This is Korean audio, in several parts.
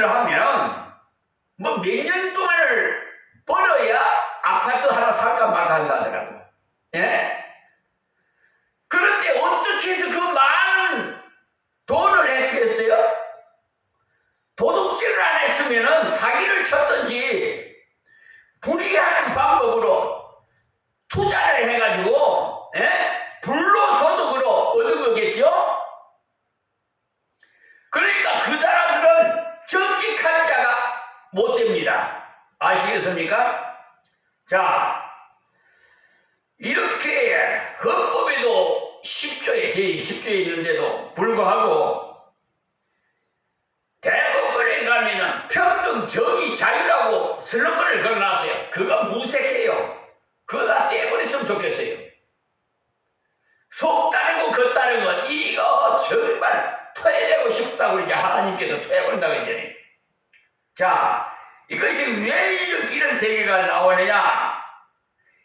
도둑질을 하면 뭐 몇 년 동안을 벌어야 아파트 하나 살까 말까 한다더라고. 예? 그런데 어떻게 해서 그 많은 돈을 했겠어요? 도둑질을 안 했으면은 사기를 쳤든지 불이하는 방법으로 투자를 해가지고 불로소득으로 얻은 거겠죠? 그러니까 그 사람들은 정직한 자가 못 됩니다. 아시겠습니까? 자, 이렇게 헌법에도 10조에 제10조에 있는데도 불구하고 대법원에 가면은 평등, 정의, 자유라고 슬로건을 걸어놨어요. 그거 무색해요. 그거 다 떼버렸으면 좋겠어요. 속 따르고 겉 따른 건 이거 정말 토해내고 싶다고 이제 하나님께서 토해버린다고 했잖아요. 자, 이것이 왜 이런 세계가 나오느냐?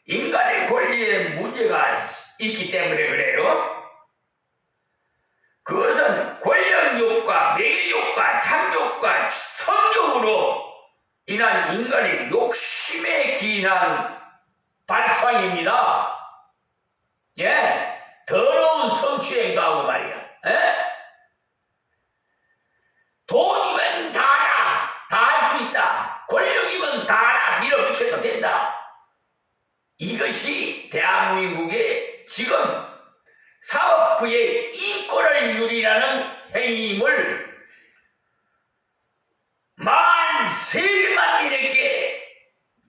인간의 권리에 문제가 있기 때문에 그래요. 그것은 권력욕과 명예욕과 탐욕과 성욕으로 인한 인간의 욕심에 기인한 발상입니다. 예, 더러운 성추행도 하고 말이야. 예? 돈이면 다 알아. 다 할 수 있다. 권력이면 다 알아. 밀어붙여도 된다. 이것이 대한민국의 지금 사법부의 인권을 유린하는 행위임을 만 세만인에게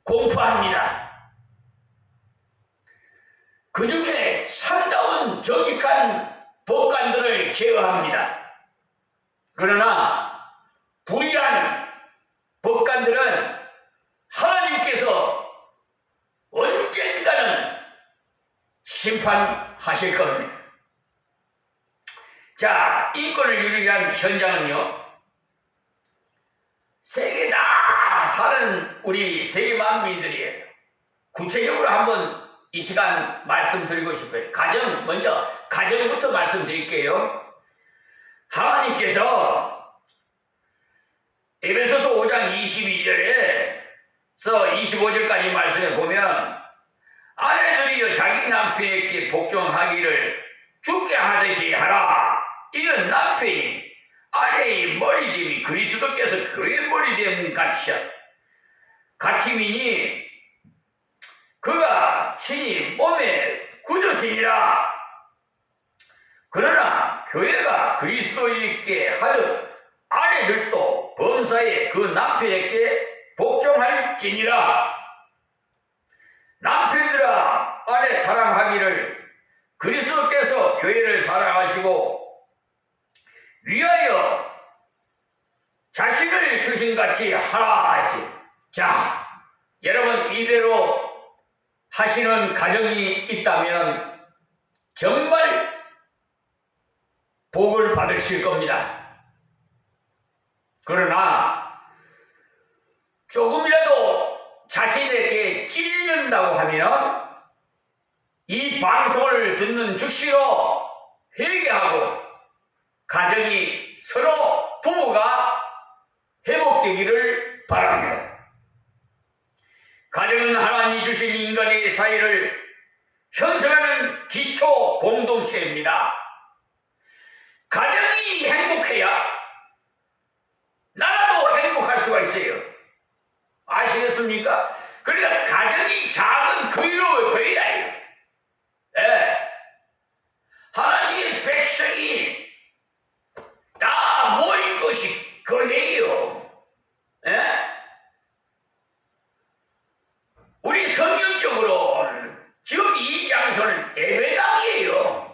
공포합니다. 그 중에 참다운 정직한 법관들을 제어합니다. 그러나 불의한 법관들은 하나님께서 언젠가는 심판하실 겁니다. 자, 인권을 유리한 현장은요, 세계 다 사는 우리 세계 만민들이에요. 구체적으로 한번 이 시간 말씀드리고 싶어요. 먼저 가정부터 말씀드릴게요. 하나님께서 에베소서 5장 22절에서 25절까지 말씀에 보면 아내들이여 자기 남편에게 복종하기를 죽게 하듯이 하라. 이는 남편이 아내의 머리됨이 그리스도께서 교회의 머리됨 같이미니 그가 친히 몸에 굳으시니라. 그러나 교회가 그리스도에게 하듯 아내들도 범사에 그 남편에게 복종할지니라. 남편들아 아내 사랑하기를 그리스도께서 교회를 사랑하시고 위하여 자신을 주신 같이 하라 하시. 자, 여러분 이대로 하시는 가정이 있다면 정말 복을 받으실 겁니다. 그러나 조금이라도 자신에게 찔린다고 하면 이 방송을 듣는 즉시로 회개하고 가정이 서로 부부가 회복되기를 바랍니다. 가정은 하나님이 주신 인간의 사이를 형성하는 기초 공동체입니다. 가정이 행복해야 나라도 행복할 수가 있어요. 아시겠습니까? 그러니까 가정이 작은 교회다. 예. 하나님의 백성이 다 모인 것이 교회예요. 예? 우리 성경적으로 지금 이 장소는 예배당이에요.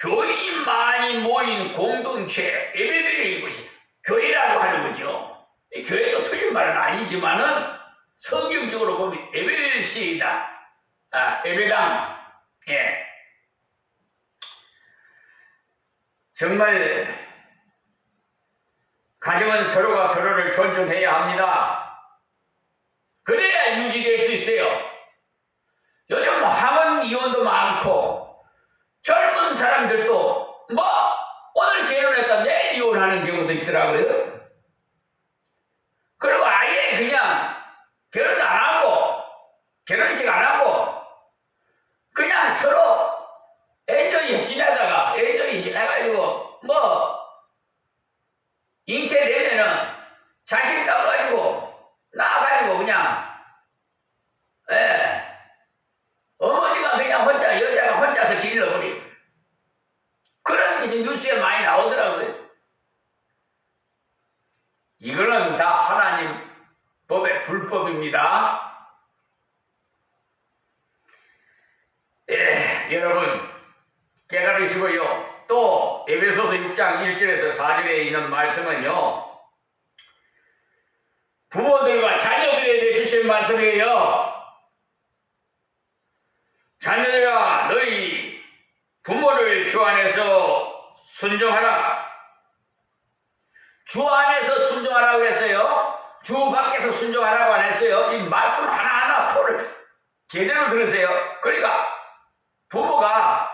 교인이 많이 모인 공동체, 예배드리는 것이 교회라고 하는 거죠. 교회도 틀린 말은 아니지만은 성경적으로 보면 예배시이다. 예배당. 예. 정말 가정은 서로가 서로를 존중해야 합니다. 그래야 유지될 수 있어요. 요즘 황혼 이혼도 많고 젊은 사람들도 뭐 오늘 결혼했다 내일 이혼하는 경우도 있더라고요. 결혼식 안 하고 그냥 서로 엔조이 지내다가 엔조이 지내가지고 뭐 잉태되면은 자식 낳아가지고 낳아가지고 그냥 어머니가 그냥 혼자 여자가 혼자서 질러버리고 그런 것이 뉴스에 많이 나오더라고요. 이거는 다 하나님 법의 불법입니다. 여러분 깨달으시고요. 또 에베소서 6장 1절에서 4절에 있는 말씀은요. 부모들과 자녀들에 대해 주신 말씀이에요. 자녀들아 너희 부모를 주 안에서 순종하라. 주 안에서 순종하라고 그랬어요. 주 밖에서 순종하라고 안 했어요. 이 말씀 하나하나 토를 제대로 들으세요. 그러니까 부모가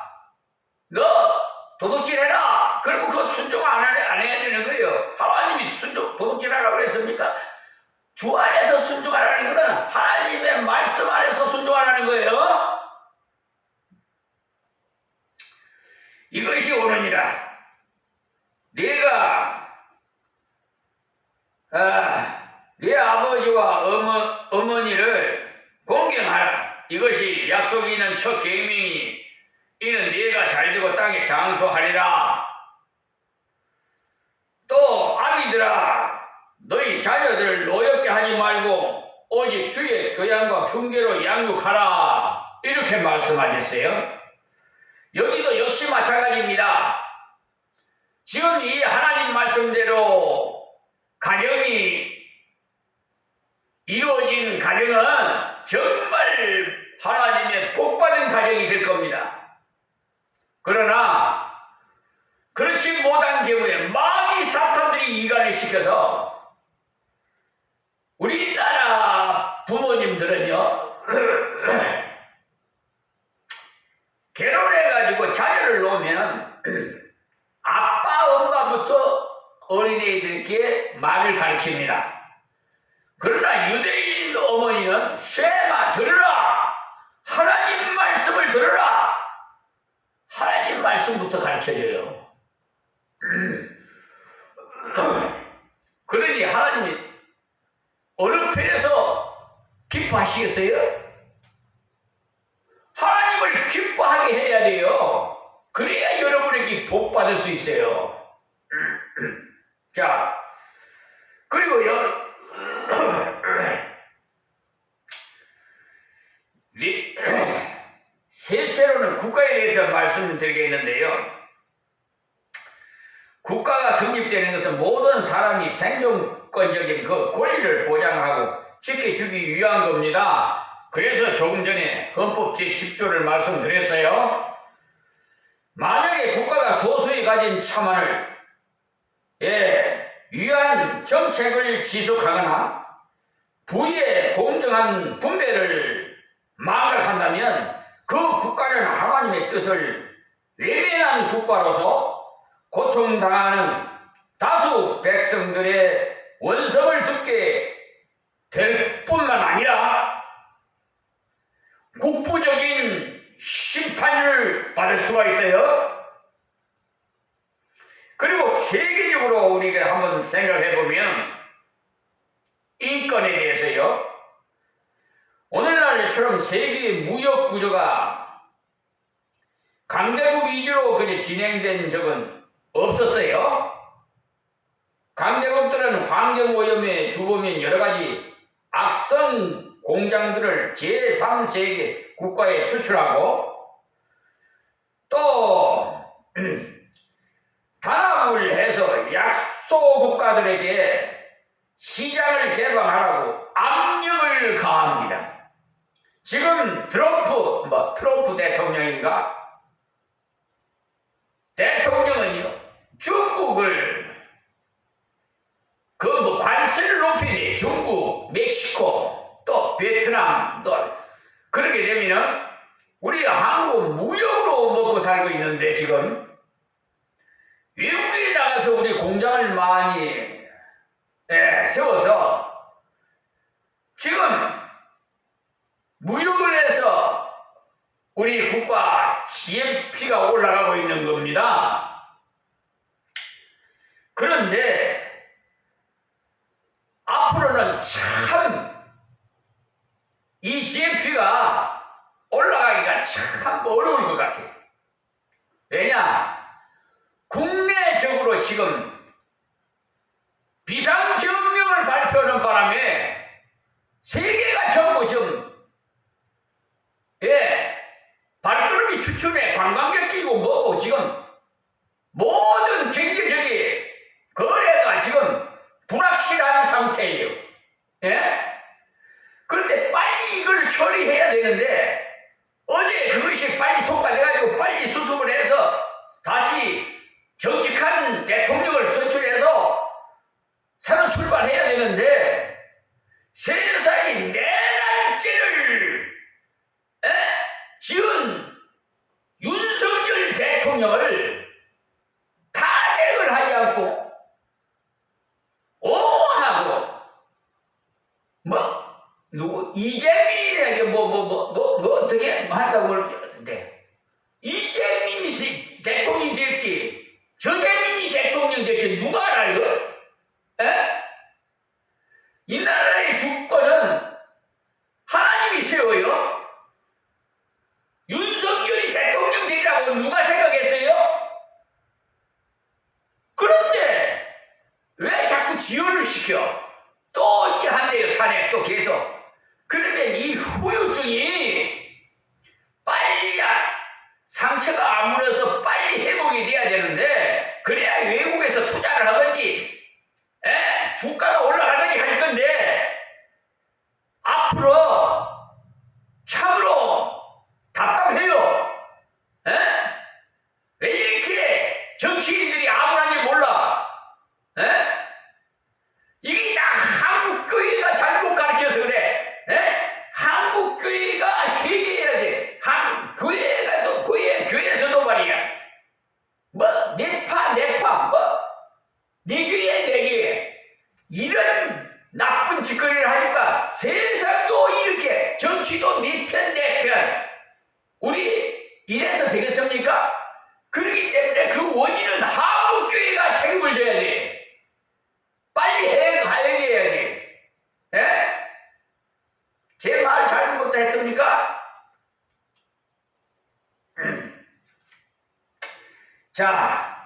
너 도둑질해라. 그러면 그 순종 안 해야 되는 거예요. 하나님이 도둑질하라고 그랬습니까? 주 안에서 순종하라는 거는 하나님의 말씀 안에서 순종하라는 거예요. 이것이 오느니라. 네가 네 아버지와 어머니를 공경하라. 이것이 약속이 있는 첫 계명이니 이는 네가 잘되고 땅에 장수하리라. 또 아비들아 너희 자녀들을 노엽게 하지 말고 오직 주의 교양과 훈계로 양육하라. 이렇게 말씀하셨어요. 여기도 역시 마찬가지입니다. 지금 이 하나님 말씀대로 가정이 이루어진 가정은 정말 하나님의 복받은 가정이 될 겁니다. 그러나 그렇지 못한 경우에 많이 사탄들이 이간을 시켜서 우리나라 부모님들은요 결혼해가지고 자녀를 놓으면 아빠 엄마부터 어린애들에게 말을 가르칩니다. 그러나 유대인 어머니는 쉐마 들으라. 하나님 말씀을 들으라. 하나님 말씀부터 가르쳐줘요. 그러니 하나님이 어느 편에서 기뻐하시겠어요? 하나님을 기뻐하게 해야 돼요. 그래야 여러분에게 복 받을 수 있어요. 자, 그리고요, 셋째로는 국가에 대해서 말씀드리겠는데요. 국가가 성립되는 것은 모든 사람이 생존권적인 그 권리를 보장하고 지켜주기 위한 겁니다. 그래서 조금 전에 헌법 제10조를 말씀드렸어요. 만약에 국가가 소수에 가진 차만을 위한 정책을 지속하거나 부의 공정한 분배를 망각한다면 그 국가는 하나님의 뜻을 외면한 국가로서 고통당하는 다수 백성들의 원성을 듣게 될 뿐만 아니라 국부적인 심판을 받을 수가 있어요. 그리고 세계적으로 우리가 한번 생각해 보면 인권에 대해서요. 오늘날처럼 세계의 무역 구조가 강대국 위주로 진행된 적은 없었어요. 강대국들은 환경오염에 주범인 여러가지 악성 공장들을 제3세계 국가에 수출하고 또 단합을 해서 약소 국가들에게 시장을 개방하라고 압력을 가합니다. 지금 트럼프 대통령인가? 대통령은요, 중국을 관세를 높이니 중국, 멕시코, 또 베트남, 또 그렇게 되면은 우리 한국은 무역으로 먹고 살고 있는데 지금 외국에 나가서 우리 공장을 많이 세워서 지금 무역을 해서 우리 국가 GNP가 올라가고 있는 겁니다. 그런데 앞으로는 참 이 GNP가 올라가기가 참 어려울 것 같아요. 왜냐? 국내적으로 지금 비상경영을 발표하는 바람에 세계가 전부 지금 발걸음이 추춤해 관광객 끼고 뭐고 지금 모든 경제적인 거래가 지금 불확실한 상태예요. 그런데 빨리 이걸 처리해야 되는데 어제 그것이 빨리 통과돼가지고 빨리 수습을 해서 다시 정직한 대통령을 선출해서 새로 출발해야 되는데 세상이 내란죄를 지은 윤석열 대통령을 탄핵을 하지 않고 오하고 누구 이재민에게 어떻게 한다고 그러는데 이재민이 대통령이 될지 저재민이 대통령 될지 누가 알아요? 이 나라의 주권은 하나님이 세워요. 윤석열이 대통령 되리라고 누가 생각했어요? 그런데 왜 자꾸 지연을 시켜? 또 이제 한대요. 탄핵 또 계속. 그러면 이 후유증이 빨리 상처가 아물어서 빨리 회복이 돼야 되는데 그래야 외국에서 투자를 하든지 주가가 올라가든지 할 건데 앞으로 참으로 답답해요. 왜 이렇게 정치인들이 아무런지 몰라? 이게 다 한국교회가 잘못 가르쳐서 그래. 한국교회가 회개해야 돼. 교회가 또 교회에서도 말이야. 내파 네 교회 네 교회 이런 나쁜 짓거리를 하니까 세상도 이렇게 정치도 네 편 우리 이래서 되겠습니까? 그렇기 때문에 그 원인은 한국교회가 책임을 져야 돼. 빨리 해야 돼. 제 말 잘못했습니까? 자,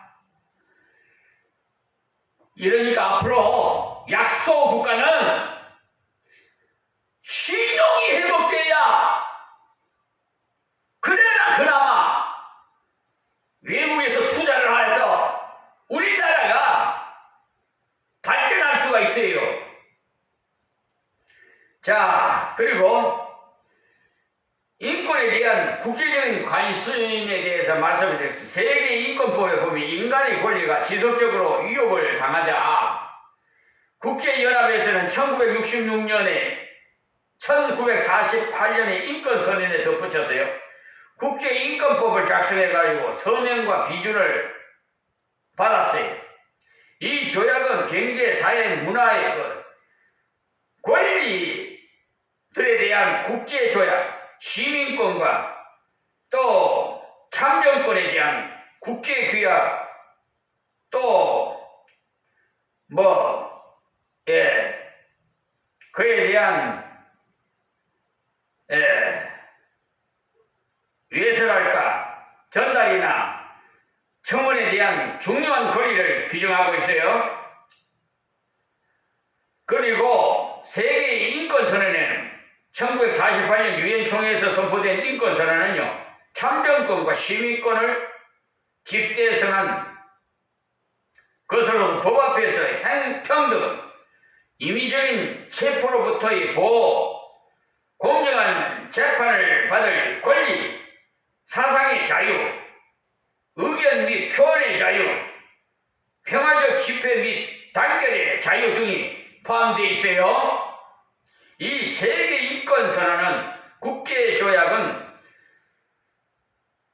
이러니까 앞으로 약소 국가는 신용이 회복돼야 그래나 그나마 외국에서 투자를 해서 우리나라가 발전할 수가 있어요. 자, 그리고 인권에 대한 국제적인 관심에 대해서 말씀을 드렸습니다. 세계 인권법에 보면 인간의 권리가 지속적으로 위협을 당하자 국제연합에서는 1966년에 1948년에 인권선언에 덧붙였어요. 국제인권법을 작성해가지고 서명과 비준을 받았어요. 이 조약은 경제, 사회, 문화의 권리들에 대한 국제조약, 시민권과 또 참정권에 대한 국제규약, 또 그에 대한 외설할까 전달이나 청원에 대한 중요한 권리를 규정하고 있어요. 그리고 세계 인권선언에는 1948년 유엔 총회에서 선포된 인권선언은요, 참정권과 시민권을 집대성한 것으로서 법 앞에서 행평등, 임의적인 체포로부터의 보호, 공정한 재판을 받을 권리, 사상의 자유, 의견 및 표현의 자유, 평화적 집회 및 단결의 자유 등이 포함되어 있어요. 이 세계 인권선언은 국제조약은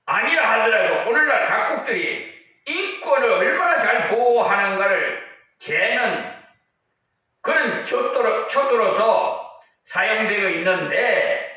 아니라 하더라도 오늘날 각국들이 인권을 얼마나 잘 보호하는가를 재는 그런 척도로서 사용되어 있는데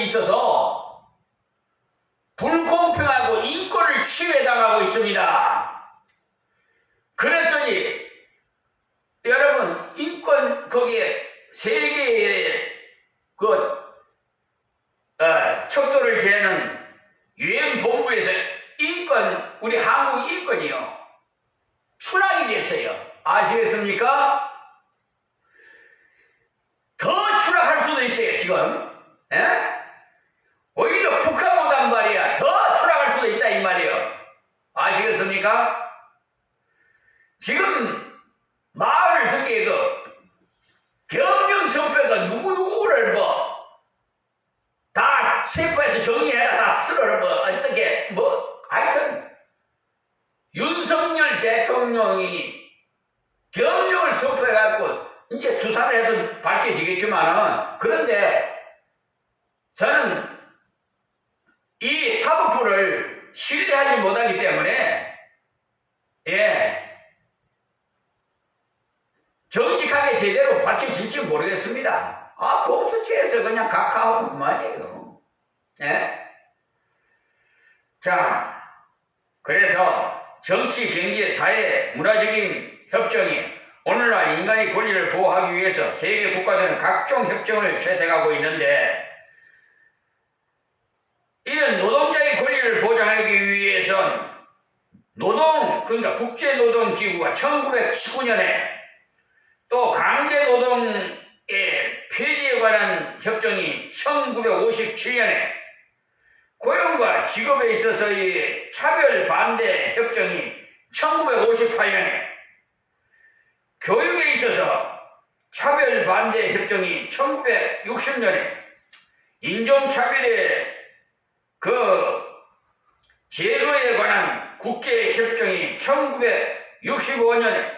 있어서 불공평하고 인권을 침해당하고 있습니다. 그랬더니 여러분 인권 거기에 세계의 척도를 재는 유엔본부에서 인권 우리 한국 인권이요 추락이 됐어요. 아시겠습니까? 더 추락할 수도 있어요 지금. 에? 오히려 북한보단 말이야 더 추락할 수도 있다 이 말이에요. 아시겠습니까? 지금 말을 듣기에 경영선패가 누구누구를 다 체포해서 정리해라 다 쓸어라 어떻게 하여튼 윤석열 대통령이 경영을 선포해갖고 이제 수사를 해서 밝혀지겠지만은 그런데 저는 이 사법부를 신뢰하지 못하기 때문에 정직하게 제대로 밝혀질지 모르겠습니다. 공수처에서 그냥 각하하고 그만이에요. 자, 그래서 정치, 경제, 사회, 문화적인 협정이 오늘날 인간의 권리를 보호하기 위해서 세계 국가들은 각종 협정을 채택하고 있는데 이런 노동자의 권리를 보장하기 위해선 그러니까 국제노동기구가 1919년에 또 강제노동의 폐지에 관한 협정이 1957년에 고용과 직업에 있어서의 차별 반대 협정이 1958년에 교육에 있어서 차별 반대 협정이 1960년에 인종차별의 제거에 관한 국제협정이 1965년에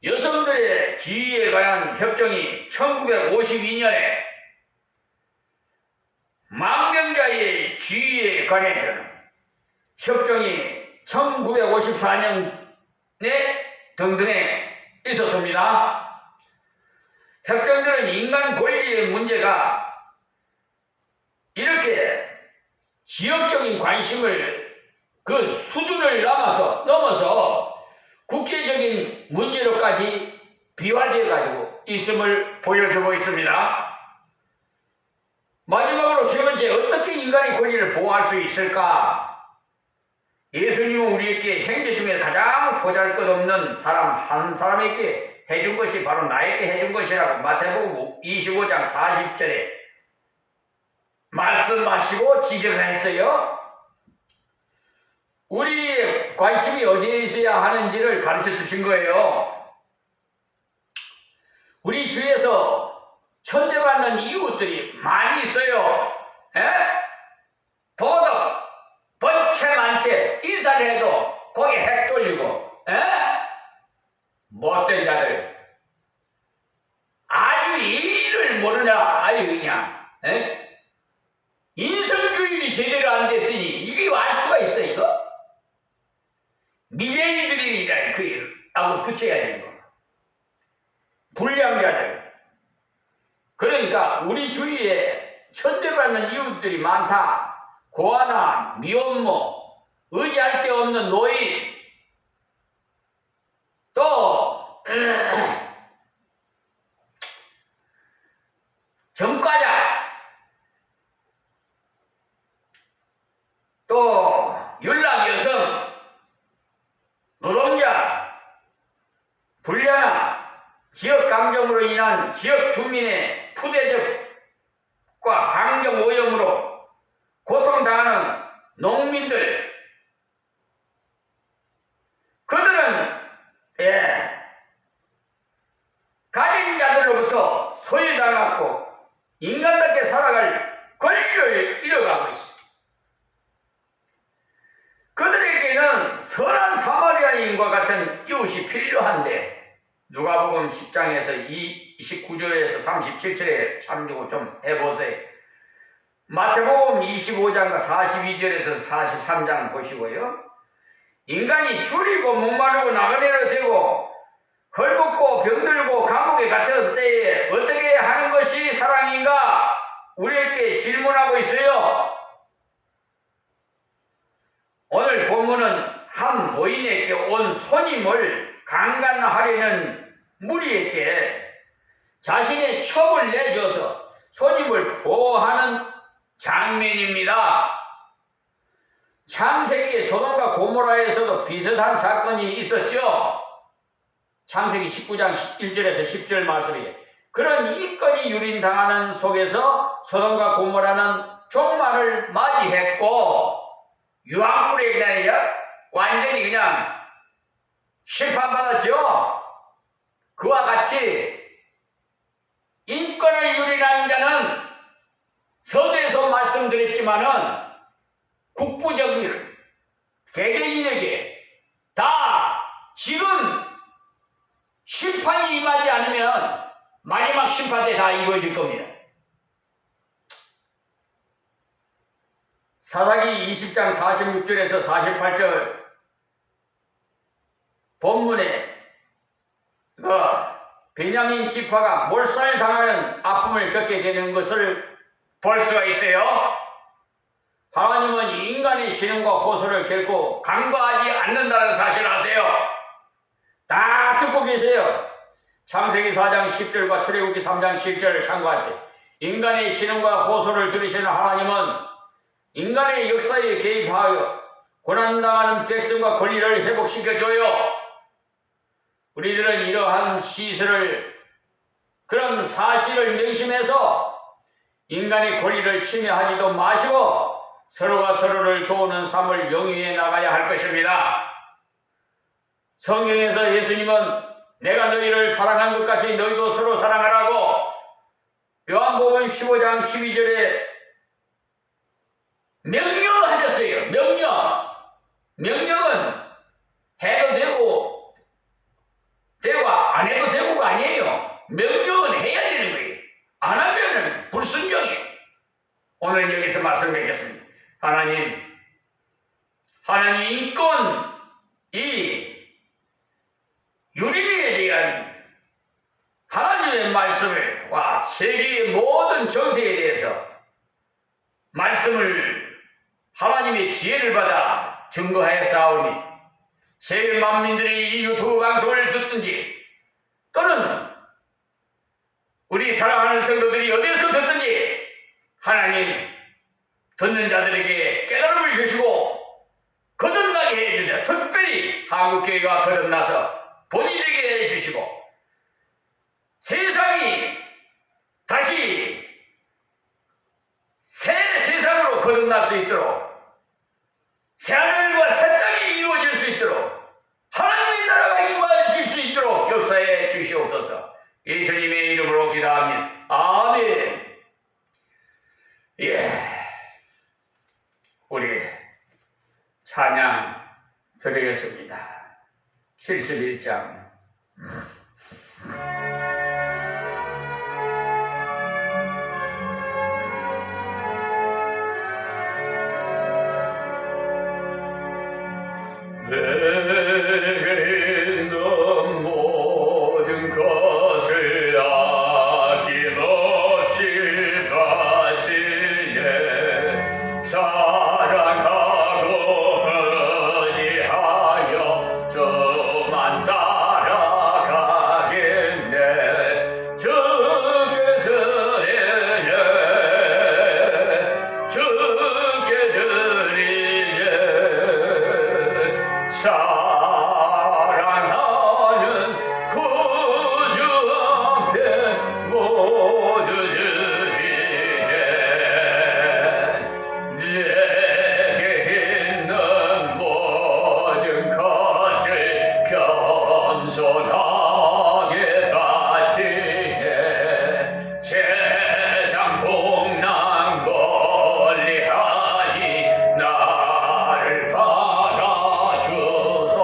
여성들의 지위에 관한 협정이 1952년에 망명자의 지위에 관해서는 협정이 1954년에 등등에 있었습니다. 협정들은 인간 권리의 문제가 이렇게 지역적인 관심을 그 수준을 넘어서 국제적인 문제로까지 비화되어 가지고 있음을 보여주고 있습니다. 마지막으로 세 번째, 어떻게 인간의 권리를 보호할 수 있을까? 예수님은 우리에게 행위 중에 가장 보잘것없는 사람 한 사람에게 해준 것이 바로 나에게 해준 것이라고 마태복음 25장 40절에 말씀하시고 지적했어요. 우리의 관심이 어디에 있어야 하는지를 가르쳐 주신 거예요. 우리 주위에서 천대받는 이웃들이 많이 있어요. 도덕, 번체 만체, 인사를 해도 거기에 핵 돌리고, 못된 자들. 아주 일을 모르나, 아주 그냥, 인성교육이 제대로 안 됐으니, 이게 알 수가 있어, 이거? 미래인들이라, 하고 붙여야지, 이거. 불량자들. 그러니까 우리 주위에 천대받는 이웃들이 많다. 고아나 미혼모, 의지할 데 없는 노인, 또 전과자, 또 연락 여성, 노동자, 불량아, 지역 감정으로 인한 지역 주민의 푸대접과 환경 오염으로 고통당하는 농민들, 그들은 가진 자들로부터 소외당하고 인간답게 살아갈 권리를 잃어가고 있습니다. 그들에게는 선한 사마리아인과 같은 이웃이 필요한데 누가복음 10장에서 29절에서 37절에 참조 좀 해보세요. 마태복음 25장과 42절에서 43장 보시고요. 인간이 줄이고 목마르고 나그네로 되고 헐벗고 병들고 감옥에 갇혔을 때에 어떻게 하는 것이 사랑인가? 우리에게 질문하고 있어요. 오늘 본문은 한 노인에게 온 손님을 강간하려는 무리에게 자신의 첩을 내줘서 손님을 보호하는 장면입니다. 창세기 소돔과 고모라에서도 비슷한 사건이 있었죠. 창세기 19장 1절에서 10절 말씀이에요. 그런 이건이 유린당하는 속에서 소돔과 고모라는 종말을 맞이했고 유황불에 그냥 완전히 그냥 심판받았죠. 그와 같이 인권을 유린한 자는 서두에서 말씀드렸지만은 국부적인 개개인에게 다 지금 심판이 임하지 않으면 마지막 심판 때 다 이루어질 겁니다. 사사기 20장 46절에서 48절 본문에 베냐민 지파가 몰살당하는 아픔을 겪게 되는 것을 볼 수가 있어요. 하나님은 인간의 신음과 호소를 결코 간과하지 않는다는 사실을 아세요. 다 듣고 계세요. 창세기 4장 10절과 출애굽기 3장 7절을 참고하세요. 인간의 신음과 호소를 들으시는 하나님은 인간의 역사에 개입하여 고난당하는 백성과 권리를 회복시켜줘요. 우리들은 이러한 시설을 그런 사실을 명심해서 인간의 권리를 침해하지도 마시고 서로가 서로를 도우는 삶을 영위해 나가야 할 것입니다. 성경에서 예수님은 내가 너희를 사랑한 것 같이 너희도 서로 사랑하라고 요한복음 15장 12절에 명령하셨어요. 명령은 해도 되고 안 해도 되고가 아니에요. 명령은 해야 되는 거예요. 안 하면은 불순종이에요. 오늘 여기서 말씀드리겠습니다. 하나님 인권, 이 유리민에 대한 하나님의 말씀을 세계의 모든 정세에 대해서 말씀을 하나님의 지혜를 받아 증거하여 싸우니 세계 만민들이 이 유튜브 방송을 듣든지 또는 우리 사랑하는 성도들이 어디서 듣든지 하나님 듣는 자들에게 깨달음을 주시고 거듭나게 해주셔. 특별히 한국교회가 거듭나서 본이 되게 해주시고 세상이 다시 새 세상으로 거듭날 수 있도록 새하늘과 새 땅이 이루어질 수 있도록 하나님의 나라가 임하실 수 있도록 역사해 주시옵소서. 예수님의 이름으로 기도합니다. 아멘. 우리 찬양 드리겠습니다. 71장 내게 있는 모든 것을 아낌없이 바치네. 사랑하고 의지하여 주만 따라가겠네. 주께 드리네. 주께 드리네. 사랑하는 구주 앞에 모두 드리네. 내게 있는 모든 것을 겸손하게 바치네. 세상 풍랑 멀리하니 나를 받아주소.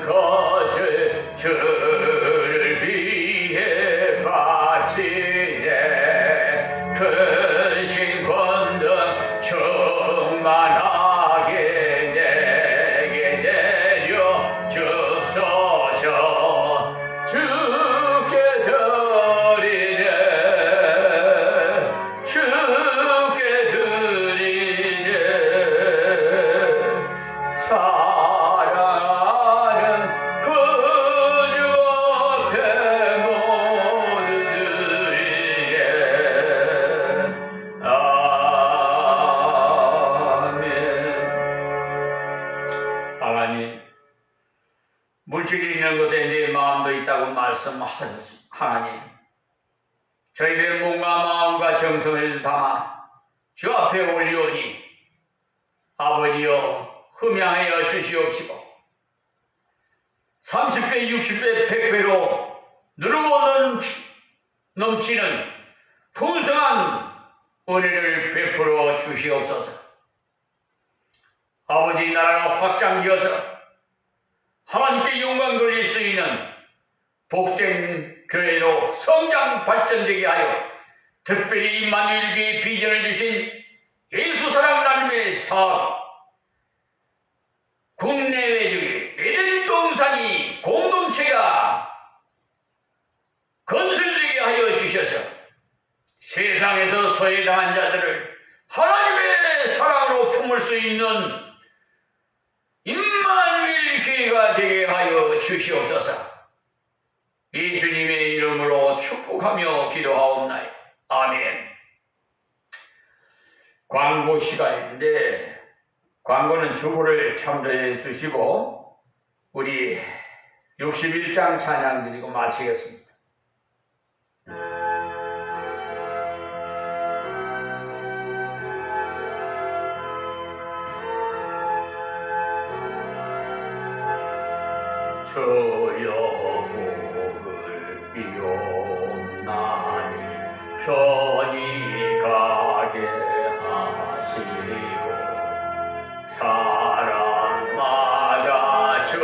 것을 주를 위해 바치네. 크신 권능 충만하게 내게 내려 주소서. 주께 드리네, 주께 드리네. 사랑하는 그주 앞에 모두 드리네. 아멘. 하나님, 물질이 있는 곳에 내 마음도 있다고 말씀하셨습니다. 하나님, 저희들의 몸과 마음과 정성을 담아 주 앞에 올리오니 아버지여 흠양하여 주시옵시고 30배, 60배, 100배로 누르고 넘치는 풍성한 은혜를 베풀어 주시옵소서. 아버지 나라가 확장되어서 하나님께 영광 돌릴 수 있는 복된 교회로 성장 발전되게 하여 특별히 임마누엘교회에 비전을 주신 예수사랑 나눔의 사업, 국내외적인 에덴 동산이 공동체가 건설되게 하여 주셔서 세상에서 소외당한 자들을 하나님의 사랑으로 품을 수 있는 임마누엘 교회가 되게 하여 주시옵소서. 예수님의 이름으로 축복하며 기도하옵나이다. 아멘. 광고 시간인데 광고는 주보를 참조해 주시고 우리 61장 찬양 드리고 마치겠습니다. 주여 복을 비옵나니 편히 가게 하시고 사람마다 저대로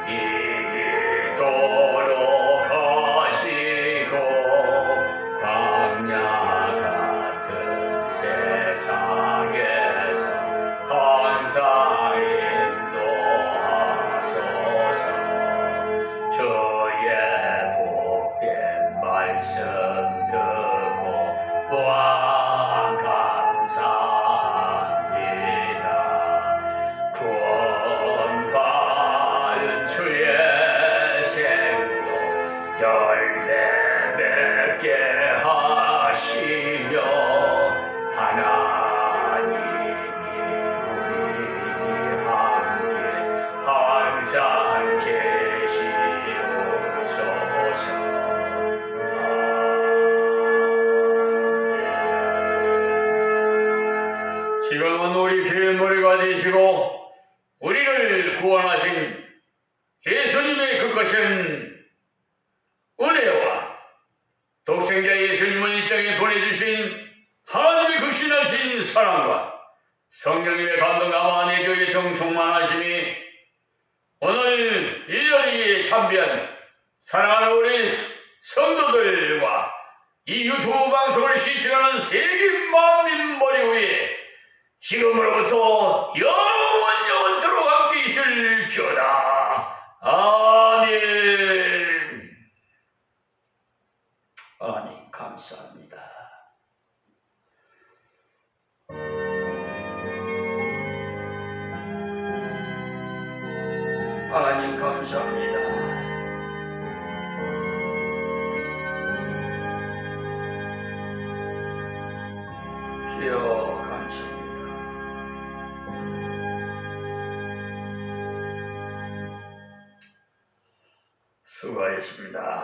이기도록 하시고 광야 같은 세상에서 항상 인도하소서. 주의 복된 말씀 듣고 무한 감사합니다. 구원받은 주의 생도 열매 맺게 하시며 하나님이 우리 함께 항상 계시옵소서. 지금은 우리 교회 머리가 되시고 우리를 구원하신 예수님의 그것은 은혜와 독생자 예수님을 이 땅에 보내주신 하나님의 극신하신 사랑과 성령님의 감동 남아 내 주의 정 충만하심이 오늘 이 자리에 참배한 사랑하는 우리 성도들과 이 유튜브 방송을 시청하는 세계 만민 머리 위에 지금으로부터 영원토록 함께 있을지어다. 아멘. 하나님 감사합니다. 하나님 감사합니다. 주여 감사합니다. 수고하셨습니다.